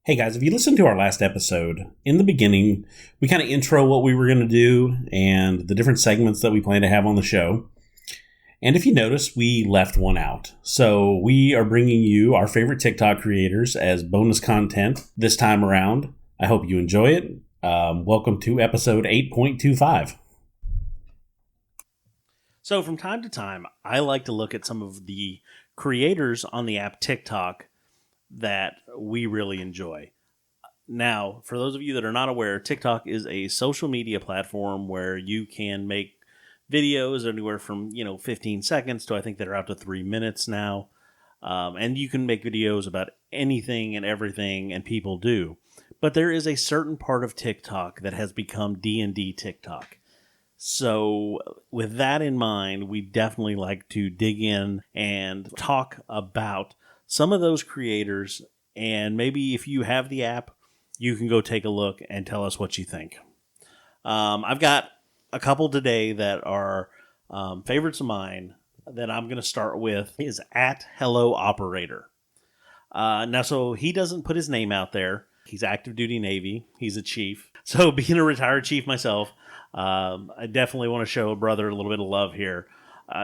Hey guys, if you listened to our last episode, in the beginning, we kind of intro what we were going to do and the different segments that we plan to have on the show. And if you notice, we left one out. So we are bringing you our favorite TikTok creators as bonus content this time around. I hope you enjoy it. Welcome to episode 8.25. So from time to time, I like to look at some of the creators on the app TikTok that we really enjoy. Now, for those of you that are not aware, TikTok is a social media platform where you can make videos anywhere from 15 seconds to I think they're out to 3 minutes now, and you can make videos about anything and everything, and people do. But there is a certain part of TikTok that has become D&D TikTok. So with that in mind, we definitely like to dig in and talk about some of those creators, and maybe if you have the app, you can go take a look and tell us what you think. I've got a couple today that are favorites of mine that I'm going to start with is at Hello Operator. Now, so he doesn't put his name out there. He's active duty Navy. He's a chief. So being a retired chief myself, I definitely want to show a brother a little bit of love here.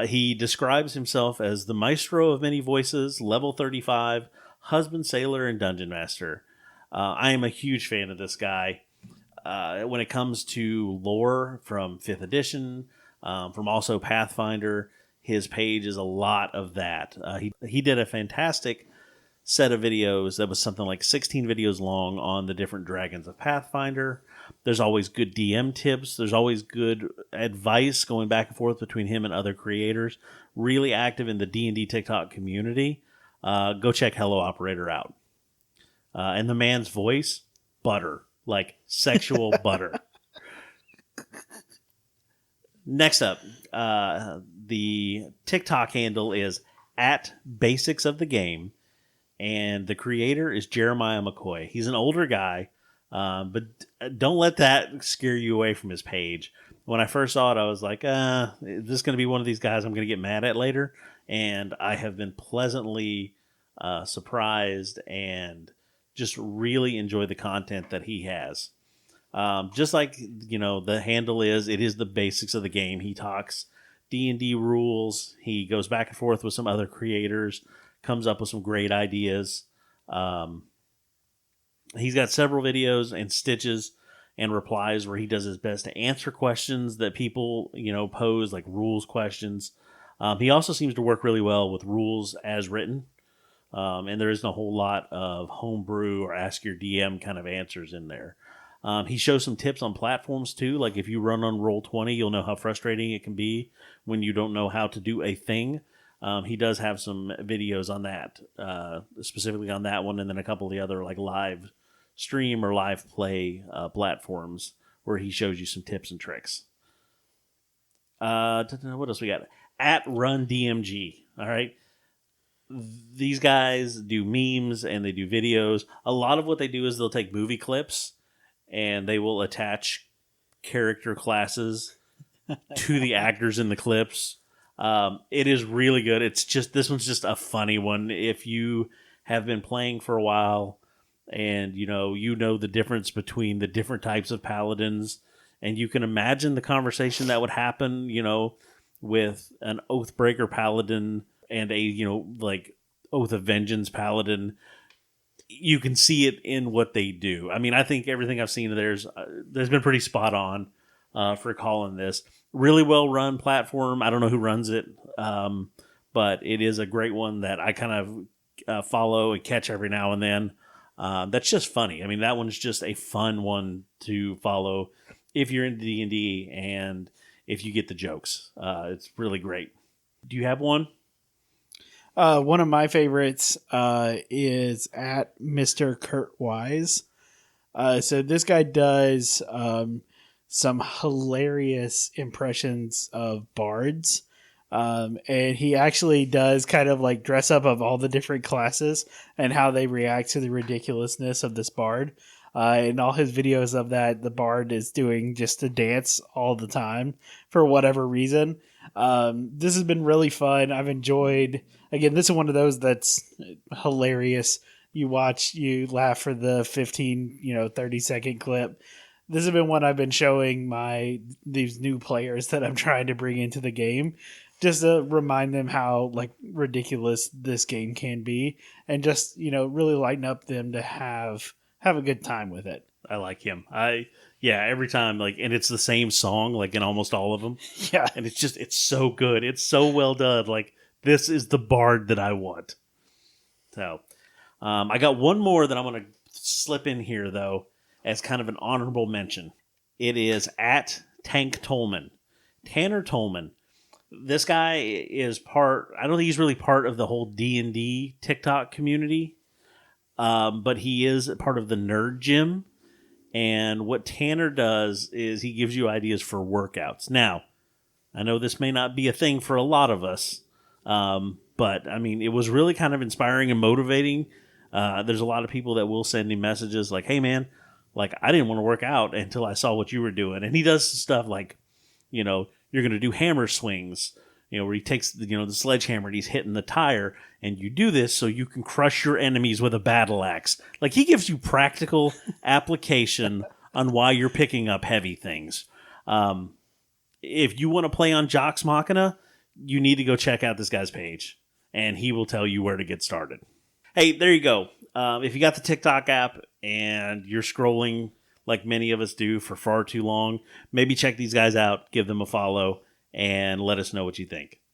He describes himself as the maestro of many voices, level 35, husband, sailor, and dungeon master. I am a huge fan of this guy. When it comes to lore from 5th edition, from also Pathfinder, his page is a lot of that. He did a fantastic set of videos that was something like 16 videos long on the different dragons of Pathfinder. There's always good DM tips. There's always good advice going back and forth between him and other creators. Really active in the D&D TikTok community. Go check Hello Operator out. And the man's voice, butter. Like sexual butter. Next up, the TikTok handle is at Basics of the Game. And the creator is Jeremiah McCoy. He's an older guy, but don't let that scare you away from his page. When I first saw it, I was like, is this going to be one of these guys I'm going to get mad at later? And I have been pleasantly surprised and just really enjoy the content that he has. Just like, the handle is, it is the basics of the game. He talks D&D rules. He goes back and forth with some other creators, comes up with some great ideas. He's got several videos and stitches and replies where he does his best to answer questions that people, pose, like rules questions. He also seems to work really well with rules as written. And there isn't a whole lot of homebrew or ask your DM kind of answers in there. He shows some tips on platforms too. Like if you run on Roll20, you'll know how frustrating it can be when you don't know how to do a thing. He does have some videos on that, specifically on that one, and then a couple of the other like live stream or live play platforms where he shows you some tips and tricks. What else we got? At Run DMG. All right. These guys do memes and they do videos. A lot of what they do is they'll take movie clips and they will attach character classes to the actors in the clips. It is really good. This one's just a funny one. If you have been playing for a while and you know the difference between the different types of paladins, and you can imagine the conversation that would happen, with an Oathbreaker paladin and a like Oath of Vengeance paladin, you can see it in what they do. I mean, I think everything I've seen there's been pretty spot on for calling this. Really well run platform. I don't know who runs it, but it is a great one that I kind of follow and catch every now and then. That's just funny. I mean, that one's just a fun one to follow if you're into D&D and if you get the jokes. It's really great. Do you have one? One of my favorites is at Mr. Kurt Wise. So this guy does some hilarious impressions of bards. And he actually does kind of like dress up of all the different classes and how they react to the ridiculousness of this bard. In all his videos of that, the bard is doing just a dance all the time for whatever reason. This has been really fun. I've enjoyed, again, this is one of those that's hilarious you watch, you laugh for the 15, 30-second clip. This has been one I've been showing these new players that I'm trying to bring into the game, just to remind them how like ridiculous this game can be, and just really lighten up them to have a good time with it. I like him. Yeah, every time, like, and it's the same song, like in almost all of them. Yeah, And it's so good. It's so well done. Like, this is the bard that I want. So, I got one more that I'm going to slip in here, though, as kind of an honorable mention. It is at Tank Tolman. Tanner Tolman. This guy is I don't think he's really part of the whole D&D TikTok community, but he is part of the Nerd Gym. And what Tanner does is he gives you ideas for workouts. Now, I know this may not be a thing for a lot of us, but I mean, it was really kind of inspiring and motivating. There's a lot of people that will send him messages like, "Hey, man, like I didn't want to work out until I saw what you were doing." And he does stuff like, you're going to do hammer swings, where he takes the sledgehammer and he's hitting the tire, and you do this so you can crush your enemies with a battle axe. Like, he gives you practical application on why you're picking up heavy things. If you want to play on Jox Machina, you need to go check out this guy's page, and he will tell you where to get started. Hey, there you go. If you got the TikTok app and you're scrolling like many of us do for far too long, maybe check these guys out, give them a follow, and let us know what you think.